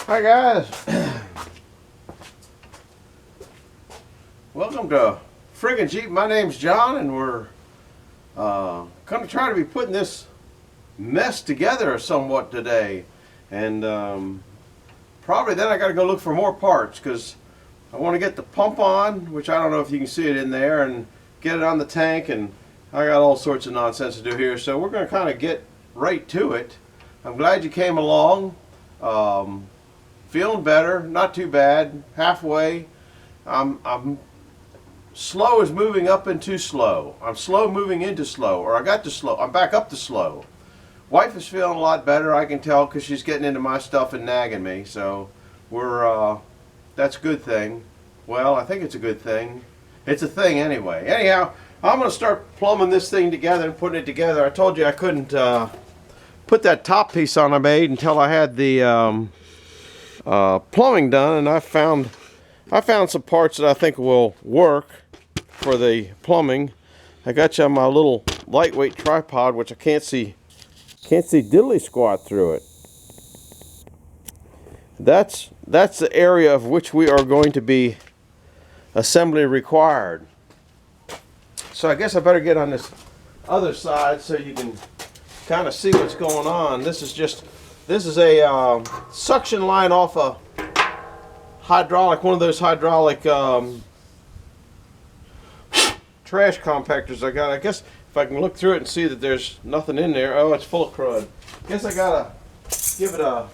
Hi guys, welcome to Friggin' Jeep. My name's John, and we're going to try to be putting this mess together somewhat today. And probably then I got to go look for more parts because I want to get the pump on, which I don't know if you can see it in there, and get it on the tank. And I got all sorts of nonsense to do here, so we're going to kind of get right to it. I'm glad you came along. Feeling better, not too bad, halfway. I'm slow is moving up into slow. I'm slow moving into slow, or I got to slow. I'm back up to slow. Wife is feeling a lot better, I can tell, because she's getting into my stuff and nagging me. So we're that's a good thing. Well, I think it's a good thing. It's a thing anyway. Anyhow, I'm going to start plumbing this thing together and putting it together. I told you I couldn't put that top piece on I made until I had the plumbing done, and I found some parts that I think will work for the plumbing. I got you on my little lightweight tripod, which I can't see diddly squat through it. That's the area of which we are going to be assembly required. So I guess I better get on this other side so you can kind of see what's going on. This is a suction line off a hydraulic, one of those hydraulic trash compactors I got. I guess if I can look through it and see that there's nothing in there. Oh, it's full of crud. Guess I gotta give it a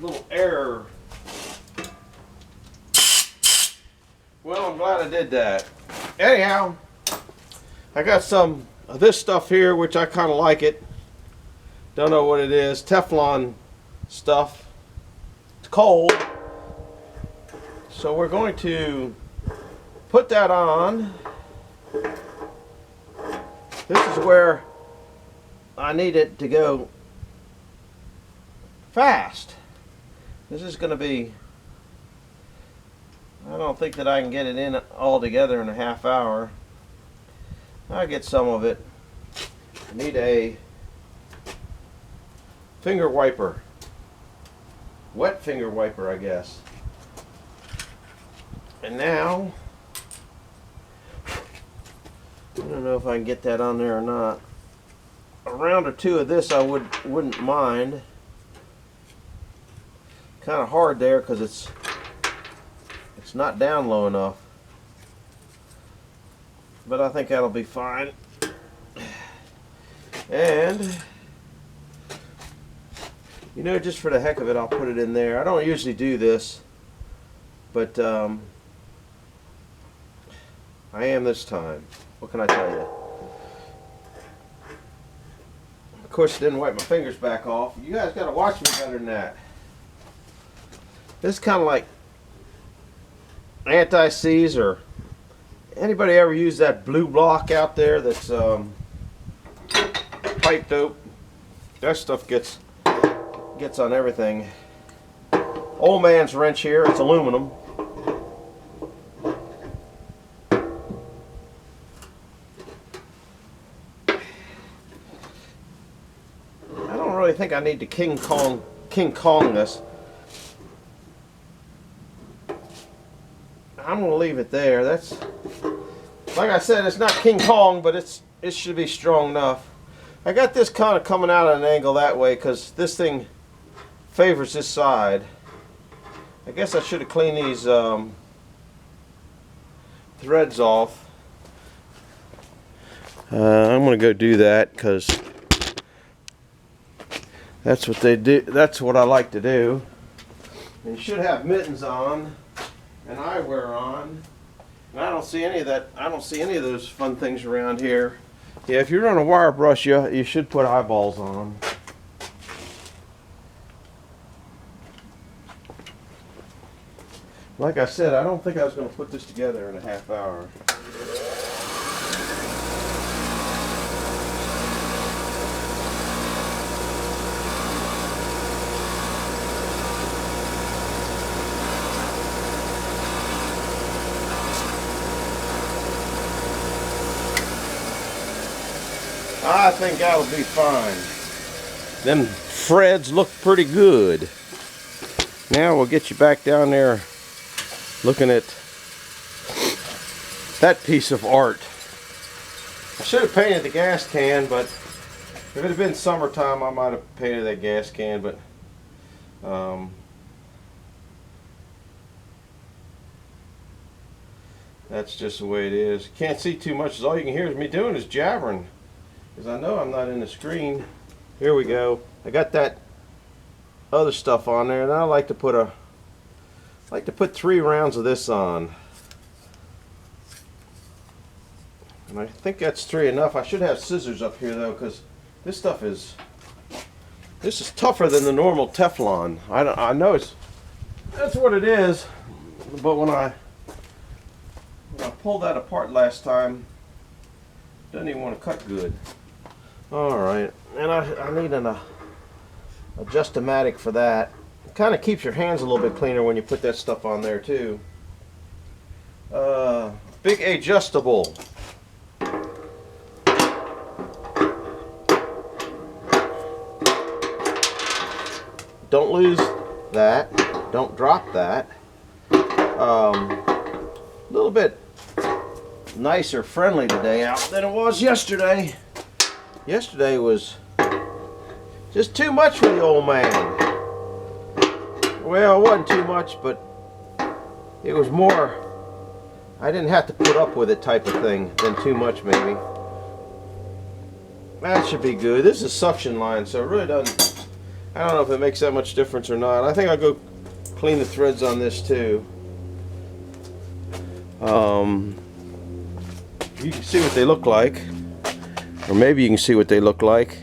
little air. Well, I'm glad I did that. Anyhow, I got some of this stuff here, which I kind of like it. Don't know what it is. Teflon stuff. It's cold. So we're going to put that on. This is where I need it to go fast. This is going to be, I don't think that I can get it in all together in a half hour. I'll get some of it. I need a finger wiper. Wet finger wiper, I guess. And now, I don't know if I can get that on there or not. A round or two of this I wouldn't mind. Kind of hard there because it's not down low enough. But I think that'll be fine. And you know, just for the heck of it, I'll put it in there. I don't usually do this, but I am this time. What can I tell you? Of course, I didn't wipe my fingers back off. You guys got to watch me better than that. This is kind of like anti-seize, or anybody ever use that blue block out there that's pipe dope? That stuff gets on everything. Old man's wrench here. It's aluminum. I don't really think I need to King Kong this. I'm going to leave it there. That's, like I said, it's not King Kong, but it should be strong enough. I got this kind of coming out at an angle that way because this thing favors this side. I guess I should have cleaned these threads off. I'm going to go do that because that's what they do. That's what I like to do. And you should have mittens on and eyewear on. And I don't see any of that. I don't see any of those fun things around here. Yeah, if you run a wire brush, you should put eyeballs on. Like I said, I don't think I was going to put this together in a half hour. I think that'll be fine. Them threads look pretty good. Now we'll get you back down there looking at that piece of art. I should have painted the gas can, but if it had been summertime, I might have painted that gas can, but that's just the way it is. Can't see too much, all you can hear is me doing is jabbering, because I know I'm not in the screen. Here we go. I got that other stuff on there, and I like to put 3 rounds of this on. And I think that's 3 enough. I should have scissors up here though, because this is tougher than the normal Teflon. I know that's what it is, but when I pulled that apart last time, it doesn't even want to cut good. All right, and I need an Adjust-O-Matic for that. It kind of keeps your hands a little bit cleaner when you put that stuff on there too. Big adjustable. Don't lose that. Don't drop that. A little bit nicer, friendly today out than it was yesterday. Yesterday was just too much for the old man. Well, it wasn't too much, but it was more, I didn't have to put up with it type of thing than too much maybe. That should be good. This is suction line, so it really doesn't, I don't know if it makes that much difference or not. I think I'll go clean the threads on this too. You can see what they look like, or maybe you can see what they look like.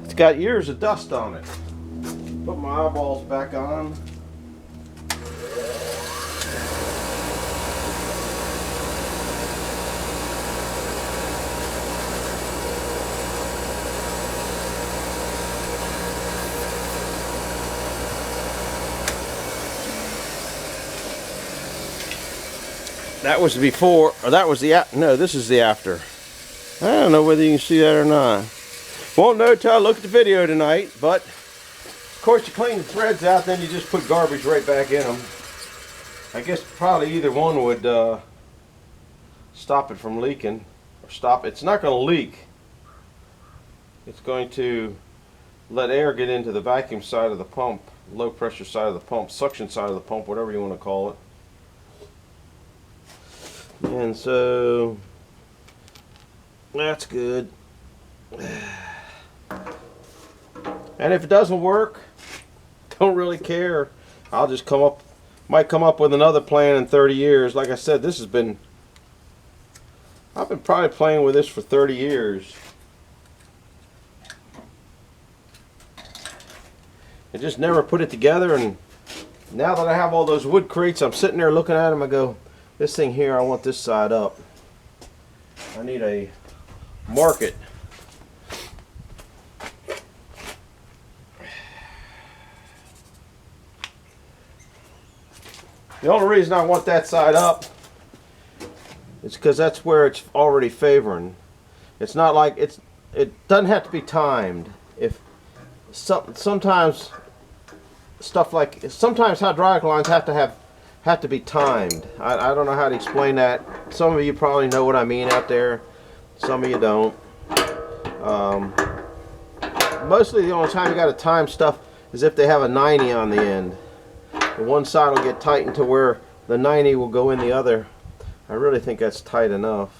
It's got years of dust on it. Put my eyeballs back on. That was before, or that was the, no, this is the after. I don't know whether you can see that or not. Won't know till I look at the video tonight, but of course you clean the threads out, then you just put garbage right back in them. I guess probably either one would stop it from leaking, or stop it. It's not going to leak. It's going to let air get into the vacuum side of the pump, low pressure side of the pump, suction side of the pump, whatever you want to call it. And so that's good. And if it doesn't work, don't really care. I'll just might come up with another plan in 30 years. Like I said, I've been probably playing with this for 30 years. I just never put it together, and now that I have all those wood crates, I'm sitting there looking at them, I go, this thing here, I want this side up. I need a market. The only reason I want that side up is because that's where it's already favoring. It's not like it doesn't have to be timed. If sometimes hydraulic lines have to be timed. I don't know how to explain that. Some of you probably know what I mean out there. Some of you don't. Mostly the only time you got to time stuff is if they have a 90 on the end. The one side will get tightened to where the 90 will go in the other. I really think that's tight enough.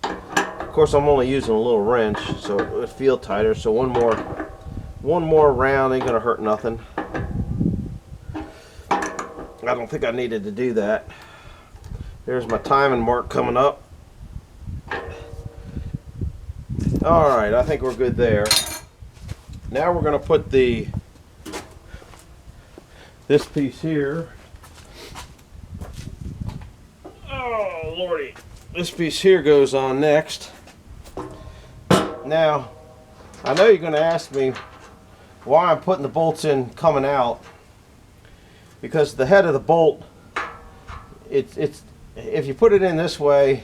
Of course, I'm only using a little wrench, so it would feel tighter. So one more round ain't gonna hurt nothing. I don't think I needed to do that. There's my timing mark coming up. Alright, I think we're good there. Now we're going to put this piece here. Oh lordy. This piece here goes on next. Now, I know you're going to ask me why I'm putting the bolts in coming out. Because the head of the bolt, it's if you put it in this way,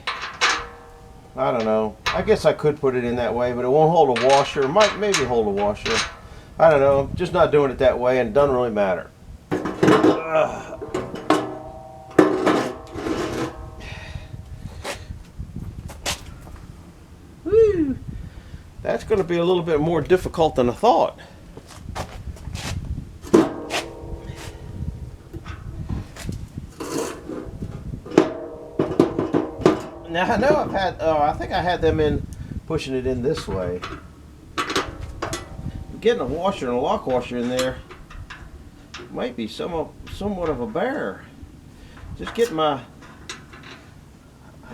I don't know. I guess I could put it in that way, but it won't hold a washer. Might maybe hold a washer. I don't know. I'm just not doing it that way, and it doesn't really matter. Woo! That's going to be a little bit more difficult than I thought. Now I know I've had, I think I had them in, pushing it in this way. Getting a washer and a lock washer in there might be somewhat of a bear. Just getting I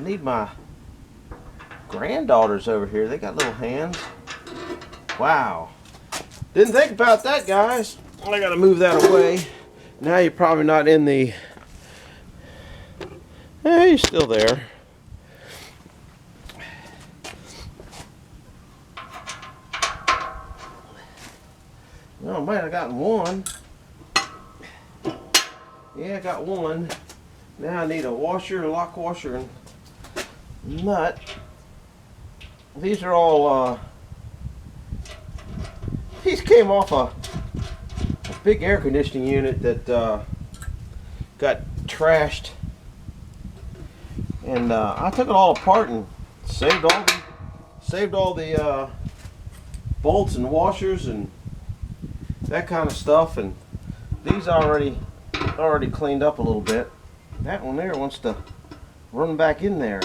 need my granddaughters over here. They got little hands. Wow. Didn't think about that, guys. I gotta move that away. Now you're probably not in the, you're still there. Oh man, I got one. Yeah, I got one. Now I need a washer, a lock washer, and nut. These are all, these came off a big air conditioning unit that got trashed. And I took it all apart and saved all the bolts and washers and that kind of stuff, and these already cleaned up a little bit. That one there wants to run back in there,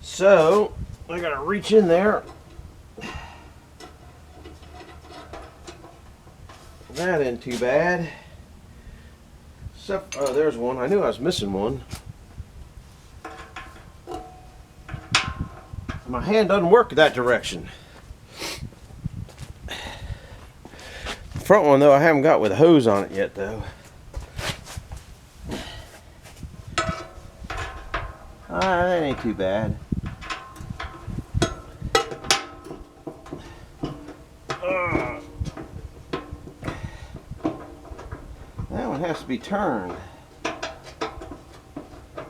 so I gotta reach in there. That ain't too bad. Except, oh, there's one. I knew I was missing one. My hand doesn't work that direction. Front one though, I haven't got with a hose on it yet though. That ain't too bad. That one has to be turned. Got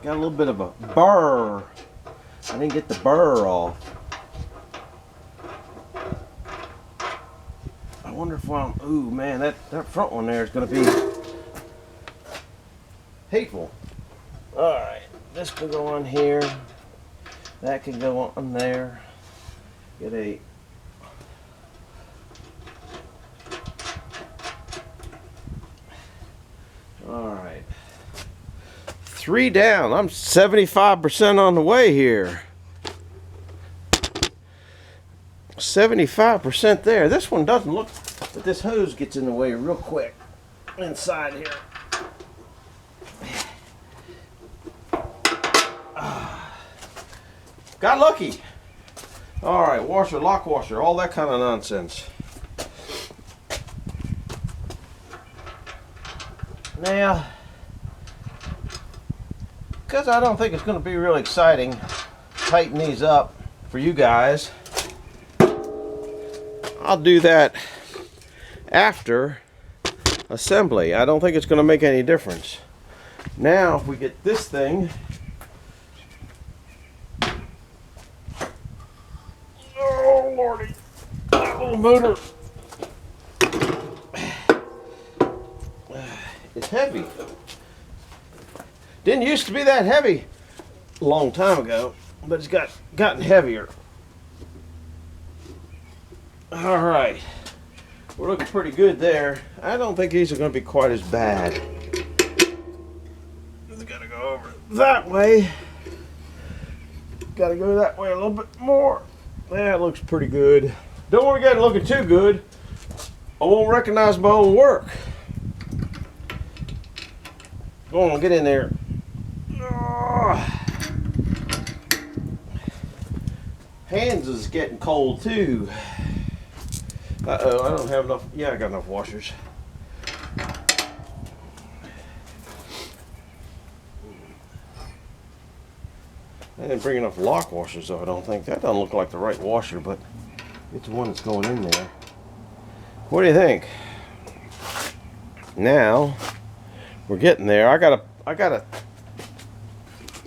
a little bit of a burr. I didn't get the burr off. I wonder if ooh man, that front one there is going to be hateful. Alright, this can go on here. That can go on there. Get a alright. 3 down. I'm 75% on the way here. 75% there. This one doesn't look, but this hose gets in the way real quick inside here. Got lucky. Alright, washer, lock washer, all that kind of nonsense. Now, because I don't think it's going to be really exciting, tighten these up for you guys. I'll do that after assembly. I don't think it's going to make any difference. Now, if we get this thing, oh lordy, that little motor is heavy. Didn't used to be that heavy a long time ago, but it's gotten heavier. All right, we're looking pretty good there. I don't think these are going to be quite as bad. Just gotta go over that way. Gotta go that way a little bit more. That looks pretty good. Don't want to get it looking too good. I won't recognize my own work. Go on, get in there. Hands is getting cold too. Uh-oh, I don't have enough. Yeah, I got enough washers. I didn't bring enough lock washers though, I don't think. That doesn't look like the right washer, but it's the one that's going in there. What do you think? Now, we're getting there. I gotta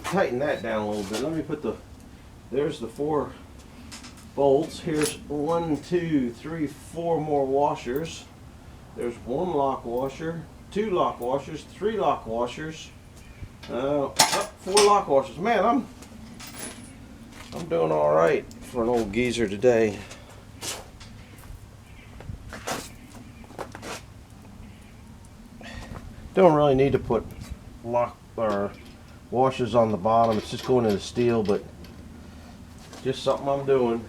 tighten that down a little bit. Let me put there's the 4 bolts. Here's 1, 2, 3, 4 more washers. There's 1 lock washer. 2 lock washers, 3 lock washers, 4 lock washers. Man, I'm doing all right for an old geezer today. Don't really need to put lock or washers on the bottom. It's just going into steel, but just something I'm doing.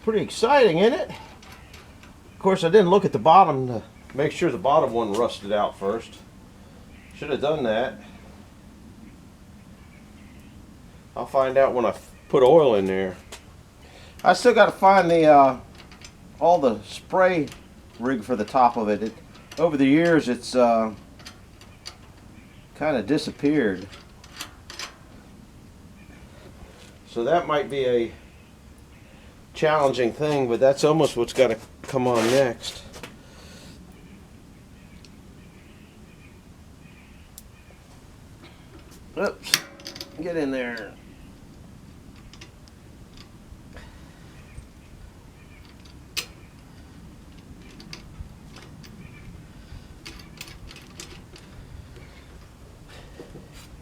Pretty exciting, isn't it? Of course, I didn't look at the bottom to make sure the bottom one rusted out first. Should have done that. I'll find out when I put oil in there. I still got to find the all the spray rig for the top of it. Over the years, it's kind of disappeared. So that might be a challenging thing, but that's almost what's got to come on next. Oops, get in there.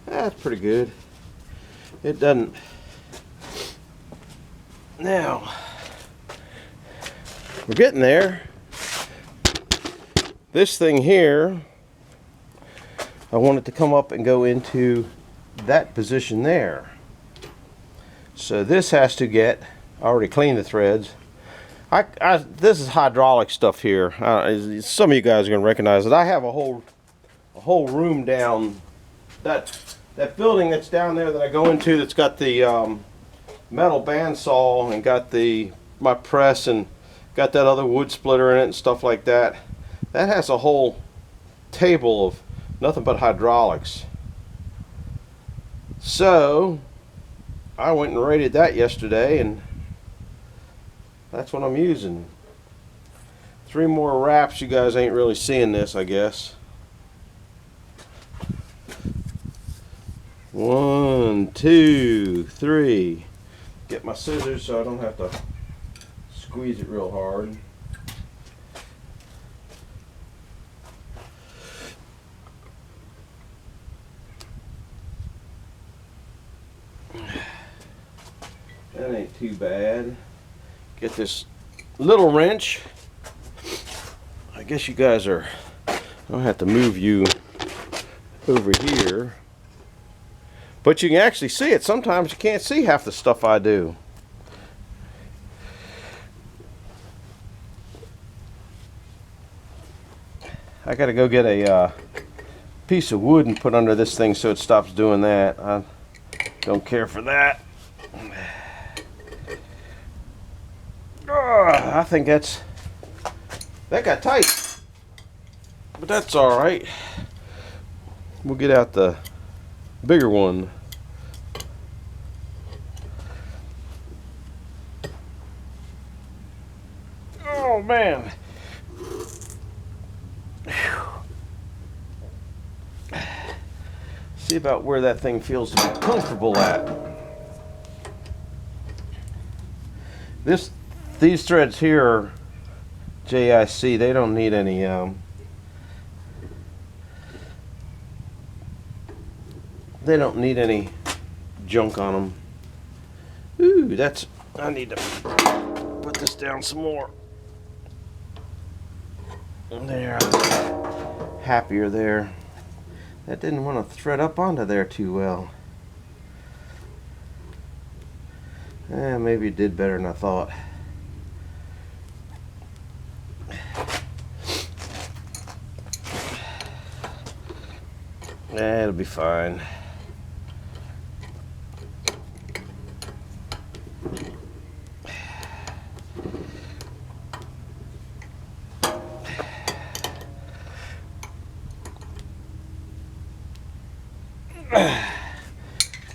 That's pretty good. It doesn't. Now, we're getting there. This thing here, I want it to come up and go into that position there. So this has to get, I already cleaned the threads. This is hydraulic stuff here. Some of you guys are going to recognize it. I have a whole room down, that building that's down there that I go into, that's got the metal bandsaw and got my press and got that other wood splitter in it and stuff like that. That has a whole table of nothing but hydraulics. So I went and rated that yesterday, and that's what I'm using. 3 more wraps. You guys ain't really seeing this, I guess. 1, 2, 3. Get my scissors so I don't have to squeeze it real hard. That ain't too bad. Get this little wrench. I guess you guys are, I don't have to move you over here. But you can actually see it. Sometimes you can't see half the stuff I do. I gotta go get a piece of wood and put under this thing so it stops doing that. I don't care for that. I think that got tight. But that's alright. We'll get out the bigger one. Oh man. See about where that thing feels to be comfortable at. These threads here are JIC. They don't need any they don't need any junk on them. Ooh, I need to put this down some more. There, I'm happier there. That didn't want to thread up onto there too well. Maybe it did better than I thought. It'll be fine.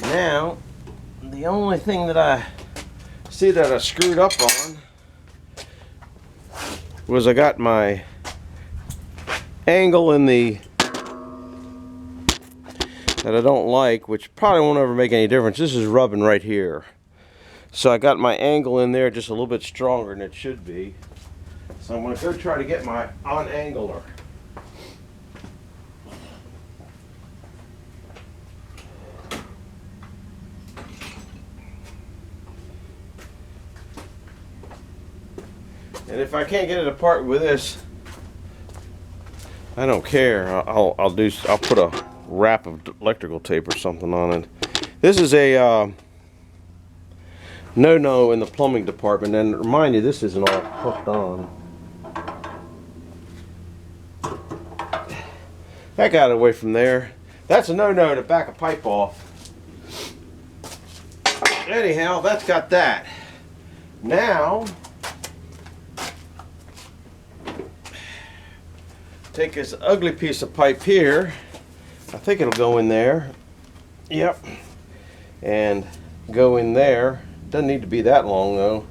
Now, the only thing that I see that I screwed up on was I got my angle in the that I don't like, which probably won't ever make any difference. This is rubbing right here. So I got my angle in there just a little bit stronger than it should be. So I'm going to go try to get my on-angler. And if I can't get it apart with this, I don't care. I'll put a wrap of electrical tape or something on it. This is a no-no in the plumbing department, and remind you, this isn't all hooked on. That got away from there. That's a no-no to back a pipe off. Anyhow, that's got that. Now, take this ugly piece of pipe here. I think it'll go in there. Yep. And go in there. Doesn't need to be that long though.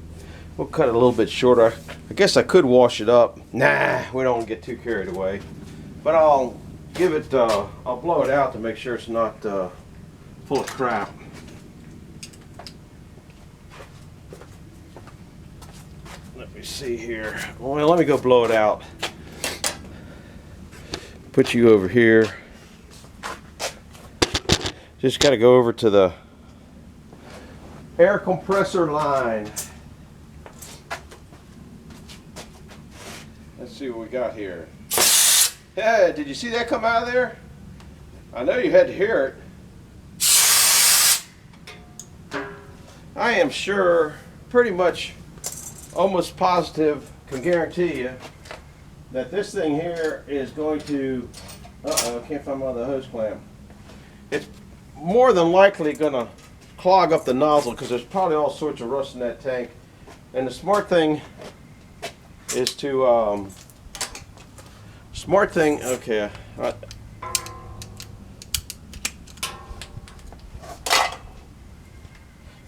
We'll cut it a little bit shorter. I guess I could wash it up. Nah, we don't get too carried away. But I'll give it, I'll blow it out to make sure it's not full of crap. Let me see here. Well, let me go blow it out. Put you over here. Just got to go over to the air compressor line. Let's see what we got here. Hey, did you see that come out of there? I know you had to hear it. I am sure, pretty much, almost positive, can guarantee you that this thing here is going to, I can't find my other hose clamp. It's more than likely going to clog up the nozzle because there's probably all sorts of rust in that tank. And the smart thing is to, okay,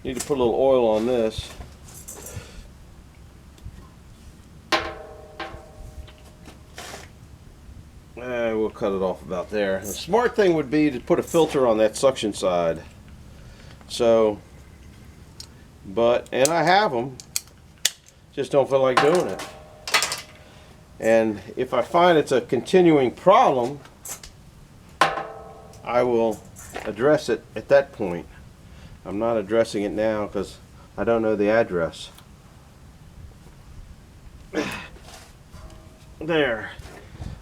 need to put a little oil on this. We'll cut it off about there. The smart thing would be to put a filter on that suction side. So, and I have them, just don't feel like doing it. And if I find it's a continuing problem, I will address it at that point. I'm not addressing it now because I don't know the address. There.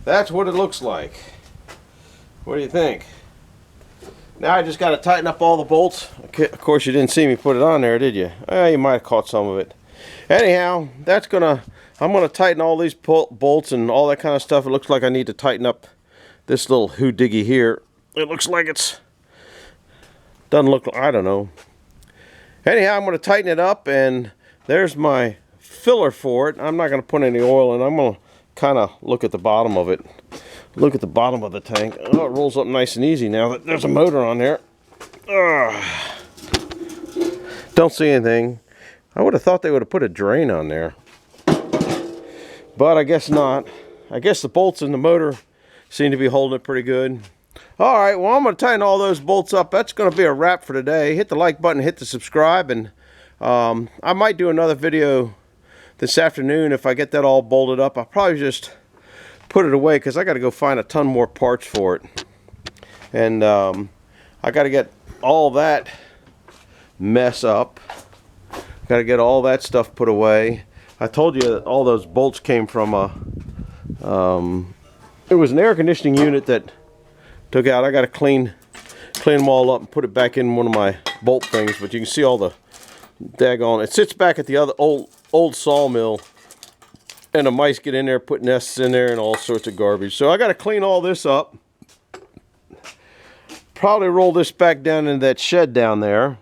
That's what it looks like. What do you think? Now I just got to tighten up all the bolts. Of course you didn't see me put it on there, did you? You might have caught some of it. Anyhow, I'm gonna tighten all these bolts and all that kind of stuff. It looks like I need to tighten up this little hoodoogie here. It looks like doesn't look, I don't know. Anyhow, I'm gonna tighten it up, and there's my filler for it. I'm not gonna put any oil in. I'm gonna kind of look at the bottom of it. Look at the bottom of the tank. Oh, it rolls up nice and easy now that there's a motor on there. Don't see anything. I would have thought they would have put a drain on there, but I guess not. I guess the bolts in the motor seem to be holding it pretty good. All right, well, I'm going to tighten all those bolts up. That's going to be a wrap for today. Hit the like button, hit the subscribe, and I might do another video this afternoon if I get that all bolted up. I'll probably just put it away because I got to go find a ton more parts for it. And I got to get all that mess up. Got to get all that stuff put away. I told you that all those bolts came from it was an air conditioning unit that took out. I got to clean them all up and put it back in one of my bolt things. But you can see all the daggone. It sits back at the other old sawmill, and the mice get in there, put nests in there, and all sorts of garbage. So I got to clean all this up. Probably roll this back down into that shed down there.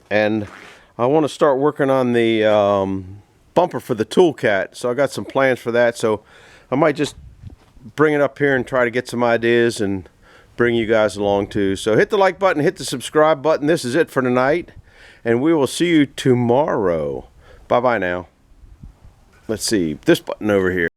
And I want to start working on the bumper for the Toolcat. So I got some plans for that. So I might just bring it up here and try to get some ideas and bring you guys along too. So hit the like button, hit the subscribe button. This is it for tonight, and we will see you tomorrow. Bye bye now. Let's see this button over here.